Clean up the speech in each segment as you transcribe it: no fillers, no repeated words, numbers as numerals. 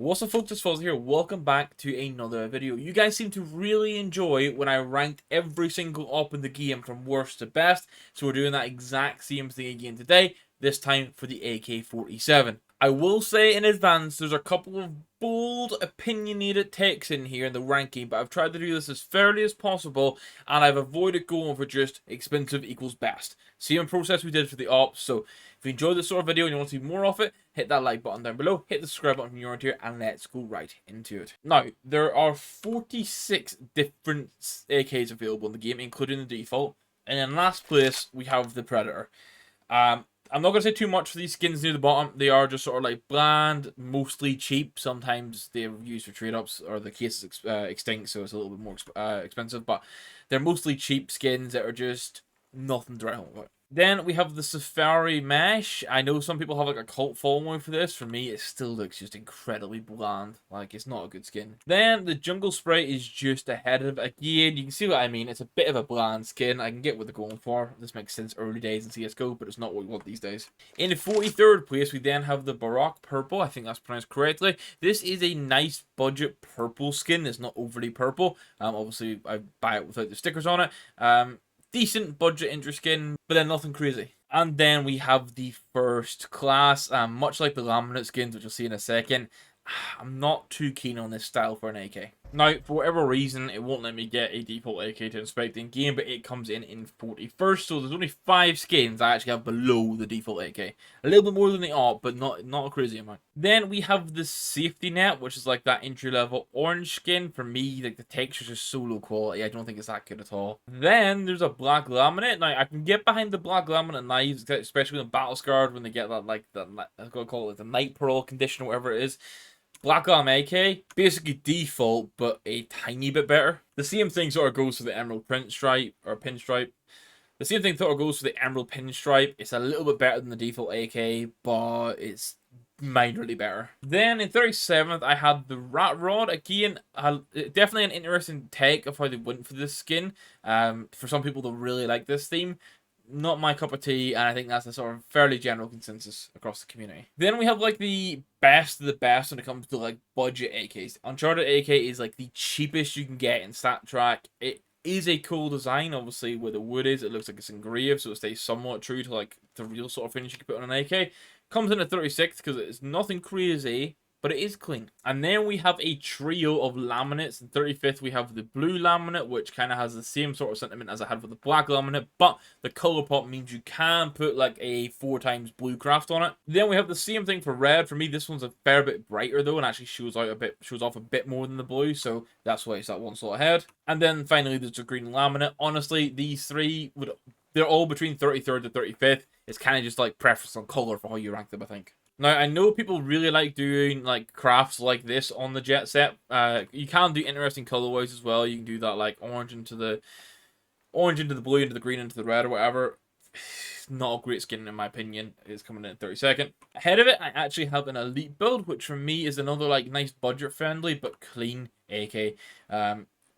What's up, folks? It's Fuzz here. Welcome back to another video. You guys seem to really enjoy when I ranked every single op in the game from worst to best, so we're doing that exact same thing again today, this time for the AK47. I will say in advance, there's a couple of bold, opinionated takes in here in the ranking, but I've tried to do this as fairly as possible, and I've avoided going for just expensive equals best. Same process we did for the ops, so if you enjoyed this sort of video and you want to see more of it, hit that like button down below, hit the subscribe button if you're new here, and let's go right into it. Now, there are 46 different AKs available in the game, including the default, and in last place, we have the Predator. I'm not going to say too much for these skins near the bottom. They are just sort of like bland, mostly cheap. Sometimes they're used for trade-ups, or the case is extinct, so it's a little bit more expensive. But they're mostly cheap skins that are just nothing to write home about. Then we have the Safari Mesh. I know some people have like a cult following for this. For me, it still looks just incredibly bland. Like, it's not a good skin. Then the Jungle Spray is just ahead of it. Again, you can see what I mean. It's a bit of a bland skin. I can get what they're going for. This makes sense early days in CSGO, but it's not what we want these days. In the 43rd place, we then have the Baroque Purple. I think that's pronounced correctly. This is a nice budget purple skin. It's not overly purple. Obviously, I buy it without the stickers on it. Decent budget intro skin, but then nothing crazy. And then we have the first class, much like the laminate skins, which you'll see in a second. I'm not too keen on this style for an AK. Now, for whatever reason, it won't let me get a default AK to inspect in game, but it comes in 41st, so there's only 5 skins I actually have below the default AK. A little bit more than the op, but not a crazy amount. Then we have the Safety Net, which is like that entry-level orange skin. For me, like, the texture's just so low quality, I don't think it's that good at all. Then there's a black laminate. Now, I can get behind the black laminate knives, especially in Battle Scarred, when they get that, like, I'm gonna call it the Night Pearl condition or whatever it is. Black Arm AK, basically default, but a tiny bit better. The same thing sort of goes for the Emerald Pinstripe, or Pinstripe. The same thing sort of goes for the Emerald Pinstripe. It's a little bit better than the default AK, but it's minorly better. Then in 37th, I had the Rat Rod. Again, definitely an interesting take of how they went for this skin. For some people, they'll really like this theme. Not my cup of tea, and I think that's a sort of fairly general consensus across the community. Then we have like the best of the best when it comes to like budget AKs. Uncharted AK is like the cheapest you can get in StatTrak. It is a cool design, obviously, where the wood is. It looks like it's engraved, so it stays somewhat true to like the real sort of finish you can put on an AK. Comes in at 36th because it's nothing crazy, but it is clean. And then we have a trio of laminates. In 35th, we have the blue laminate, which kind of has the same sort of sentiment as I had with the black laminate, but the color pop means you can put like a 4x blue craft on it. Then we have the same thing for red. For me, this one's a fair bit brighter though, and actually shows off a bit more than the blue, so that's why it's that one slot ahead. And then finally, there's the green laminate. Honestly, these three they're all between 33rd to 35th. It's kind of just like preference on color for how you rank them, I think. Now, I know people really like doing like crafts like this on the jet set. You can do interesting colorways as well. You can do that like orange into the blue, into the green, into the red, or whatever. It's not a great skin in my opinion. It's coming in at 32nd. Ahead of it, I actually have an elite build, which for me is another like nice budget friendly but clean AK.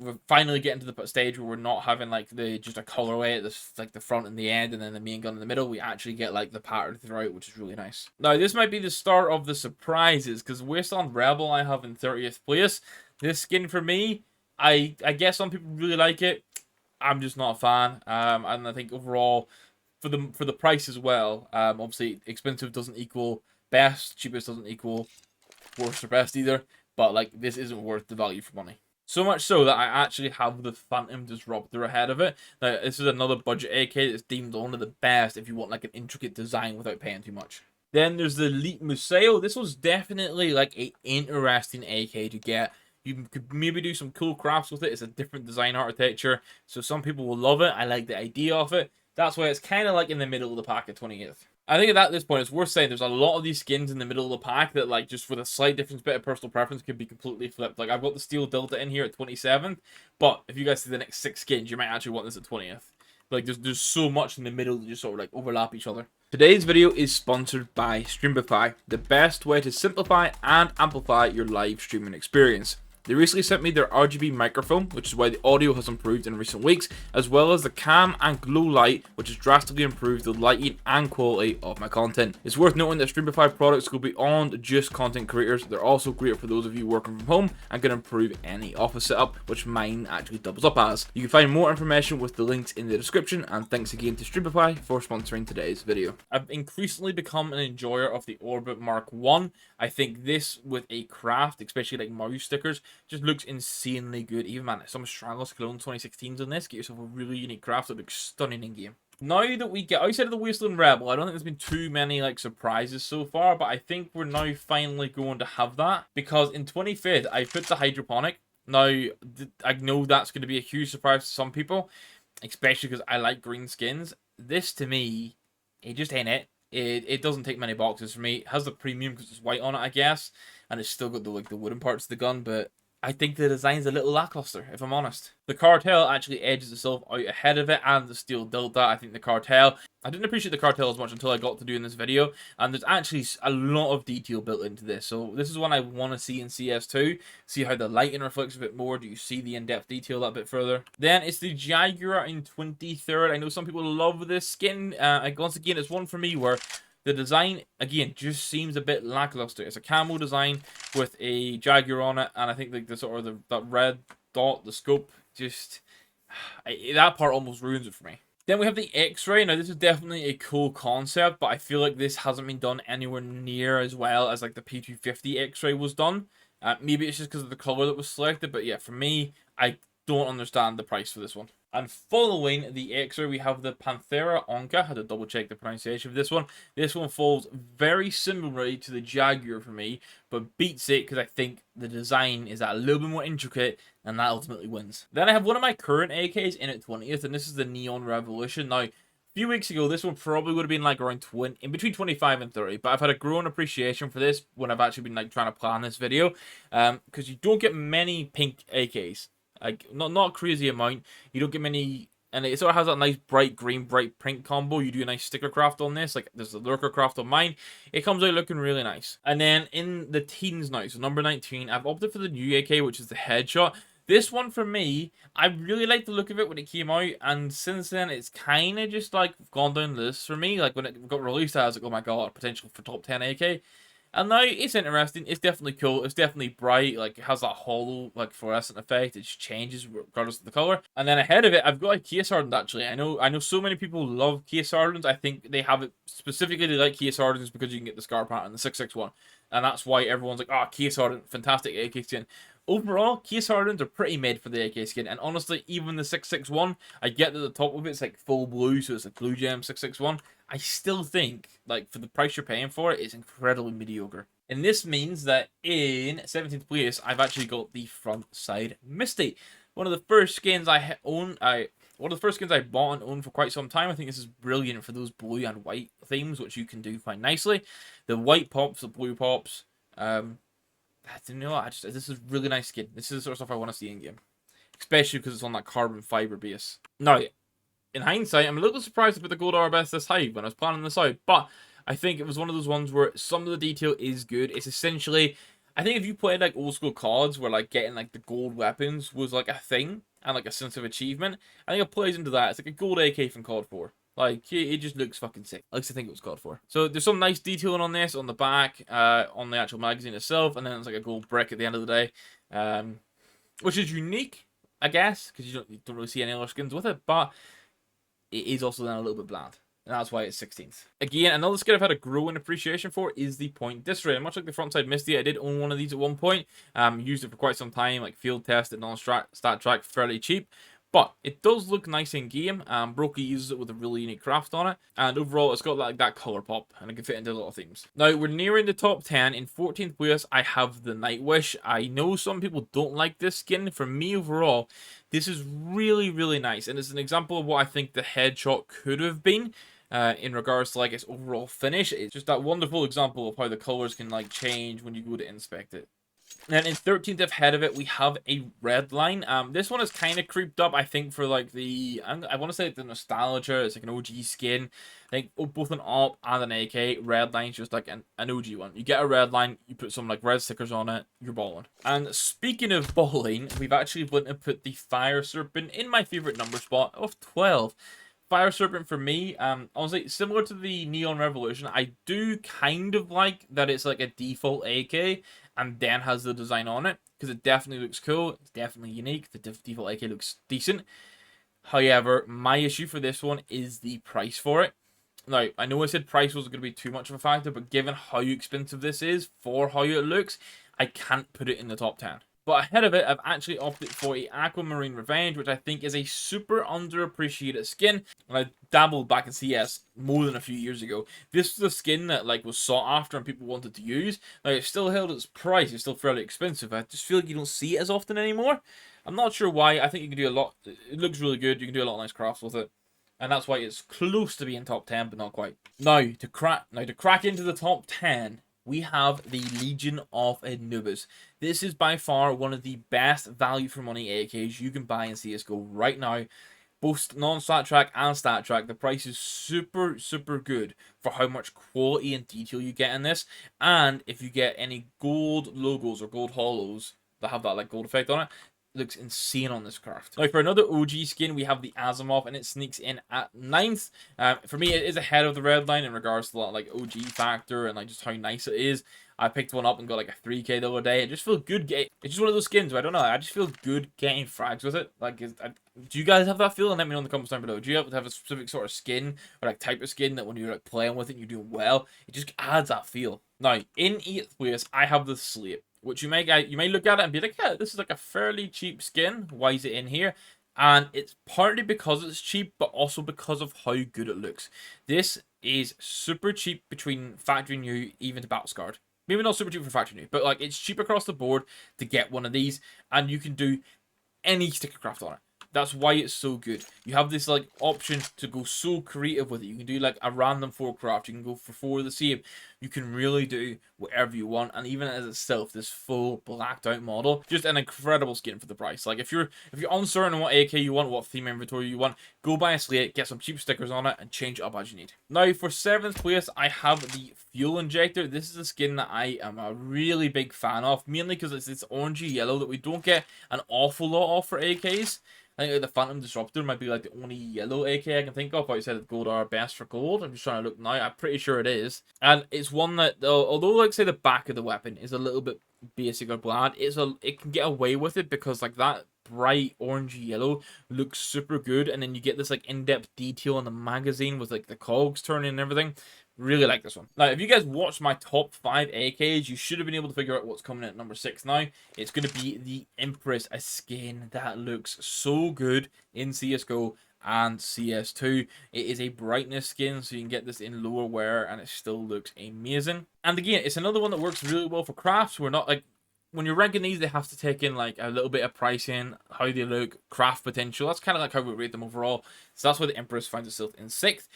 We're finally getting to the stage where we're not having like just a colorway at the front and the end, and then the main gun in the middle. We actually get like the pattern throughout, which is really nice. Now this might be the start of the surprises, because Wasteland Rebel I have in 30th place. This skin for me, I guess some people really like it. I'm just not a fan, and I think overall for the price as well. Obviously expensive doesn't equal best, cheapest doesn't equal worst or best either. But like, this isn't worth the value for money. So much so that I actually have the Phantom Disruptor ahead of it. Now, this is another budget AK that's deemed one of the best if you want like an intricate design without paying too much. Then there's the Elite Museo. This was definitely like an interesting AK to get. You could maybe do some cool crafts with it. It's a different design architecture, so some people will love it. I like the idea of it. That's why it's kind of like in the middle of the pack at 28th. I think at this point, it's worth saying there's a lot of these skins in the middle of the pack that, like, just with a slight difference, bit of personal preference, could be completely flipped. Like, I've got the Steel Delta in here at 27th, but if you guys see the next 6 skins, you might actually want this at 20th. Like, there's so much in the middle that just sort of, like, overlap each other. Today's video is sponsored by Streamify, the best way to simplify and amplify your live streaming experience. They recently sent me their RGB microphone, which is why the audio has improved in recent weeks, as well as the cam and glow light, which has drastically improved the lighting and quality of my content. It's worth noting that Streamify products go beyond just content creators. They're also great for those of you working from home and can improve any office setup, which mine actually doubles up as. You can find more information with the links in the description, and thanks again to Streamify for sponsoring today's video. I've increasingly become an enjoyer of the Orbit Mark 1. I think this with a craft, especially like mouse stickers, just looks insanely good. Even, man, some Strangles Cologne 2016s on this, get yourself a really unique craft that looks stunning in game. Now that we get outside of the Wasteland Rebel, I don't think there's been too many like surprises so far, but I think we're now finally going to have that, because in 25th I put the hydroponic. Now I know that's going to be a huge surprise to some people, especially because I like green skins. This to me, it just ain't it. It doesn't take many boxes for me. It has the premium because it's white on it, I guess, and it's still got the wooden parts of the gun, but I think the design's a little lackluster, if I'm honest. The Cartel actually edges itself out ahead of it, and the Steel Delta. I think the Cartel, I didn't appreciate the Cartel as much until I got to doing this video, and there's actually a lot of detail built into this. So this is one I want to see in CS2, see how the lighting reflects a bit more. Do you see the in-depth detail that bit further? Then it's the Jaguar in 23rd. I know some people love this skin. Once again, it's one for me where the design, again, just seems a bit lackluster. It's a camo design with a Jaguar on it, and I think like the sort of that red dot, the scope, just that part almost ruins it for me. Then we have the X-Ray. Now this is definitely a cool concept, but I feel like this hasn't been done anywhere near as well as like the P250 X-Ray was done. Maybe it's just because of the color that was selected, but yeah, for me, I don't understand the price for this one. And following the X-Ray, we have the Panthera Onca. I had to double check the pronunciation of this one. This one falls very similarly to the Jaguar for me, but beats it because I think the design is a little bit more intricate, and that ultimately wins. Then I have one of my current AKs in at 20th, and this is the Neon Revolution. Now, a few weeks ago, this one probably would have been like around 20, in between 25 and 30, but I've had a growing appreciation for this when I've actually been like trying to plan this video, because you don't get many pink AKs. Like, not a crazy amount. You don't get many, and it sort of has that nice bright green, bright pink combo. You do a nice sticker craft on this, like there's the lurker craft on mine. It comes out looking really nice. And then in the teens now, so number 19, I've opted for the new AK, which is the Headshot. This one for me, I really liked the look of it when it came out, and since then it's kind of just like gone down the list for me. Like when it got released, I was like, oh my god, potential for top 10 AK. And now it's interesting. It's definitely cool. It's definitely bright. Like it has that hollow, like fluorescent effect. It just changes regardless of the color. And then ahead of it, I've got a case hardened. Actually, I know so many people love case hardens. I think they have it specifically. They like case hardens because you can get the scar pattern, the 661, and that's why everyone's like, "Ah, oh, case hardened, fantastic AK skin." Overall, case hardens are pretty made for the AK skin, and honestly, even the 661, I get that the top of it's like full blue, so it's a blue gem 661. I still think, like, for the price you're paying for it, it's incredibly mediocre. And this means that in 17th place, I've actually got the front side Misty. One of the first skins I own, one of the first skins I bought and owned for quite some time. I think this is brilliant for those blue and white themes, which you can do quite nicely. The white pops, the blue pops. I don't know. This is really nice skin. This is the sort of stuff I want to see in game, especially because it's on that carbon fiber base. Now, in hindsight, I'm a little surprised to put the gold arabesque this high when I was planning this out, but I think it was one of those ones where some of the detail is good. It's essentially, I think if you played like old school CODs where like getting like the gold weapons was like a thing and like a sense of achievement, I think it plays into that. It's like a gold AK from COD 4. Like, it just looks fucking sick. At least I think it was COD 4. So there's some nice detailing on this, on the back, on the actual magazine itself, and then it's like a gold brick at the end of the day, which is unique, I guess, because you don't really see any other skins with it, but it is also then a little bit bland, and that's why it's 16th. Again, another skin I've had a growing appreciation for is the Point Disarray. Much like the frontside Misty, I did own one of these at one point. Used it for quite some time, like field tested, non-stat track, fairly cheap. But it does look nice in game. Brokey uses it with a really unique craft on it. And overall, it's got like that color pop, and it can fit into a lot of themes. Now, we're nearing the top 10. In 14th place, I have the Nightwish. I know some people don't like this skin. For me, overall, this is really, really nice. And it's an example of what I think the Headshot could have been. In regards to like its overall finish. It's just that wonderful example of how the colors can like change when you go to inspect it. Then in 13th ahead of it, we have a red line. This one is kind of creeped up, I think, for like the, I want to say like the nostalgia. It's like an OG skin. I think both an AWP and an AK. Red line's just like an OG one. You get a red line, you put some like red stickers on it, you're balling. And speaking of balling, we've actually went and put the Fire Serpent in my favorite number spot of 12. Fire Serpent for me, honestly, similar to the Neon Revolution, I do kind of like that it's like a default AK and then has the design on it, because it definitely looks cool, it's definitely unique, the default AK looks decent. However, my issue for this one is the price for it. Now, I know I said price wasn't going to be too much of a factor, but given how expensive this is for how it looks, I can't put it in the top 10. But ahead of it, I've actually opted for a Aquamarine Revenge, which I think is a super underappreciated skin. And I dabbled back in CS more than a few years ago. This was a skin that like was sought after and people wanted to use. Now, it still held its price. It's still fairly expensive. I just feel like you don't see it as often anymore. I'm not sure why. I think you can do a lot. It looks really good. You can do a lot of nice crafts with it. And that's why it's close to being top 10, but not quite. Now, to crack into the top 10, we have the Legion of Anubis. This is by far one of the best value for money AKs you can buy in CSGO right now. Both non-stat track and stat track, the price is super, super good for how much quality and detail you get in this. And if you get any gold logos or gold hollows that have that like gold effect on it, looks insane on this craft. Now, for another OG skin, we have the Asimov, and it sneaks in at 9th. For me, it is ahead of the red line in regards to that like OG factor and like just how nice it is. I picked one up and got like a 3k the other day. It just feels good. It's just one of those skins where I don't know. I just feel good getting frags with it. Like, do you guys have that feeling? Let me know in the comments down below. Do you have a specific sort of skin or like type of skin that when you're like playing with it, you're doing well, it just adds that feel? Now, in 8th place, I have the Slate, which you may look at it and be like, yeah, this is like a fairly cheap skin. Why is it in here? And it's partly because it's cheap, but also because of how good it looks. This is super cheap between factory new even to battle scarred. Maybe not super cheap for factory new, but like it's cheap across the board to get one of these, and you can do any sticker craft on it. That's why it's so good. You have this like option to go so creative with it. You can do like a random 4 craft. You can go for 4 of the same. You can really do whatever you want. And even as itself, this full blacked out model, just an incredible skin for the price. Like if you're uncertain on what AK you want, what theme inventory you want, go buy a Slate, get some cheap stickers on it, and change it up as you need. Now for 7th place, I have the Fuel Injector. This is a skin that I am a really big fan of, mainly because it's this orangey yellow that we don't get an awful lot of for AKs. I think like the Phantom Disruptor might be like the only yellow AK I can think of outside of Gold are best for gold. I'm just trying to look now. I'm pretty sure it is. And it's one that, although like say the back of the weapon is a little bit basic or bland, it can get away with it because like that bright orangey yellow looks super good. And then you get this like in-depth detail in the magazine with like the cogs turning and everything. Really like this one. Now, if you guys watched my top 5 AKs, you should have been able to figure out what's coming in at number 6 now. It's going to be the Empress, a skin that looks so good in CSGO and CS2. It is a brightness skin, so you can get this in lower wear, and it still looks amazing. And again, it's another one that works really well for crafts. We're not like, when you're ranking these, they have to take in like a little bit of pricing, how they look, craft potential. That's kind of like how we rate them overall. So that's why the Empress finds itself in 6th.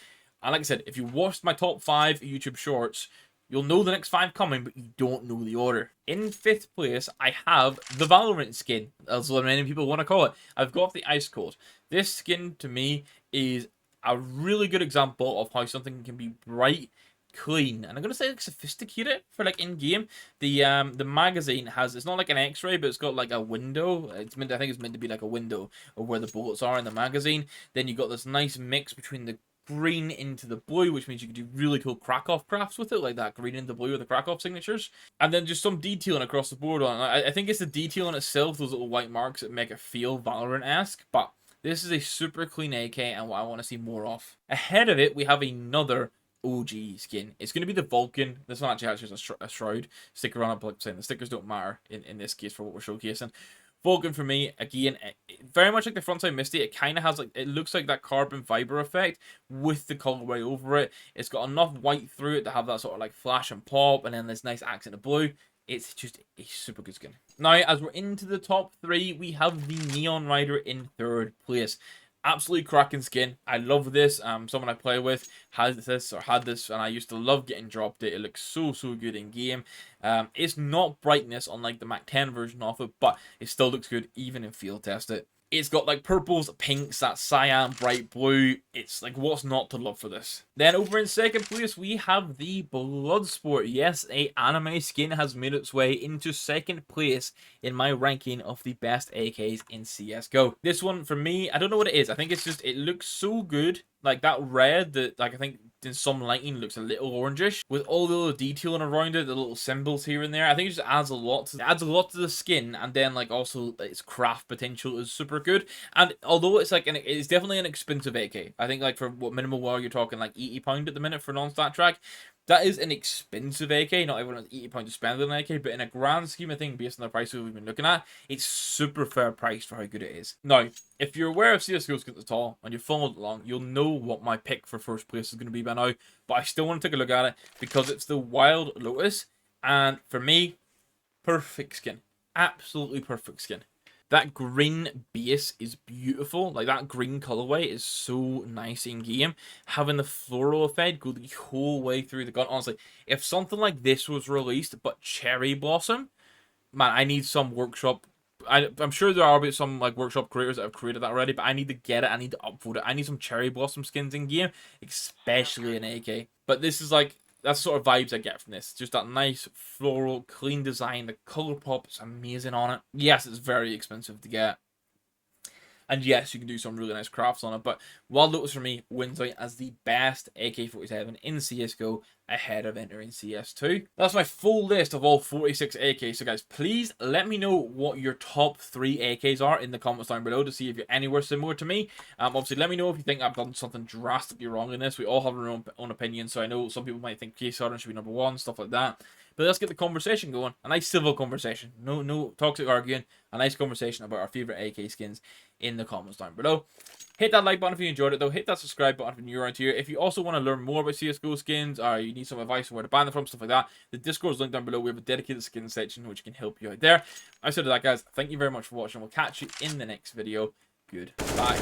And like I said, if you watched my top 5 YouTube shorts, you'll know the next 5 coming, but you don't know the order. In 5th place, I have the Valorant skin, as many people want to call it. I've got the Ice Cold. This skin, to me, is a really good example of how something can be bright, clean, and I'm gonna say like sophisticated for like in game. The magazine has, it's not like an X-ray, but it's got like a window. I think it's meant to be like a window of where the bullets are in the magazine. Then you got this nice mix between the green into the blue, which means you can do really cool Krakow crafts with it, like that green into blue with the Krakow signatures. And then just some detailing across the board on it. I think it's the detail in itself, those little white marks that make it feel Valorant-esque, but this is a super clean AK and what I want to see more of. Ahead of it, we have another OG skin. It's going to be the Vulcan. This one actually has a shroud sticker on it, but like I'm saying, the stickers don't matter in this case for what we're showcasing. Vulcan for me, again, very much like the frontside Misty, it kind of has like, it looks like that carbon fiber effect with the colorway over it. It's got enough white through it to have that sort of like flash and pop, and then this nice accent of blue. It's just a super good skin. Now, as we're into the top 3, we have the Neon Rider in 3rd place. Absolutely cracking skin. I love this. Someone I play with has this or had this, and I used to love getting dropped it. It looks so good in game. It's not brightness unlike the Mac 10 version of it, but it still looks good even in field test it. It's got like purples, pinks, that cyan, bright blue. It's like, what's not to love for this? Then over in second place, we have the Bloodsport. Yes, a anime skin has made its way into second place in my ranking of the best AKs in CSGO. This one, for me, I don't know what it is. I think it's just, it looks so good. Like that red that, like, I think in some lighting looks a little orangish with all the little detailing around it, the little symbols here and there. I think it just adds a lot to the skin, and then like also its craft potential is super good. And although it's like it's definitely an expensive AK. I think like for what minimal war you're talking like £80 at the minute for non-stat track. That is an expensive AK. Not everyone has £80 to spend on an AK, but in a grand scheme of things, based on the prices we've been looking at, it's super fair priced for how good it is. Now, if you're aware of CSGO Skins at all, and you've followed along, you'll know what my pick for first place is going to be by now, but I still want to take a look at it, because it's the Wild Lotus, and for me, perfect skin. Absolutely perfect skin. That green base is beautiful. Like, that green colorway is so nice in game. Having the floral effect go the whole way through the gun. Honestly, if something like this was released, but cherry blossom, man, I need some workshop. I'm sure there are some like workshop creators that have created that already, but I need to get it. I need to upvote it. I need some cherry blossom skins in game, especially in AK. But this is like, that's the sort of vibes I get from this. Just that nice, floral, clean design. The color pop is amazing on it. Yes, it's very expensive to get. And yes, you can do some really nice crafts on it, but Wild Lotus for me wins out as the best AK-47 in CSGO ahead of entering CS2. That's my full list of all 46 AKs. So guys, please let me know what your top 3 AKs are in the comments down below to see if you're anywhere similar to me. Obviously, let me know if you think I've done something drastically wrong in this. We all have our own opinion, so I know some people might think KSR should be number 1, stuff like that. But let's get the conversation going. A nice civil conversation. No toxic arguing. A nice conversation about our favorite AK skins in the comments down below. Hit that like button if you enjoyed it though. Hit that subscribe button if you're new around here. If you also want to learn more about CSGO skins, or you need some advice on where to buy them from, stuff like that, the Discord is linked down below. We have a dedicated skins section which can help you out there. Outside of that, guys, thank you very much for watching. We'll catch you in the next video. Goodbye.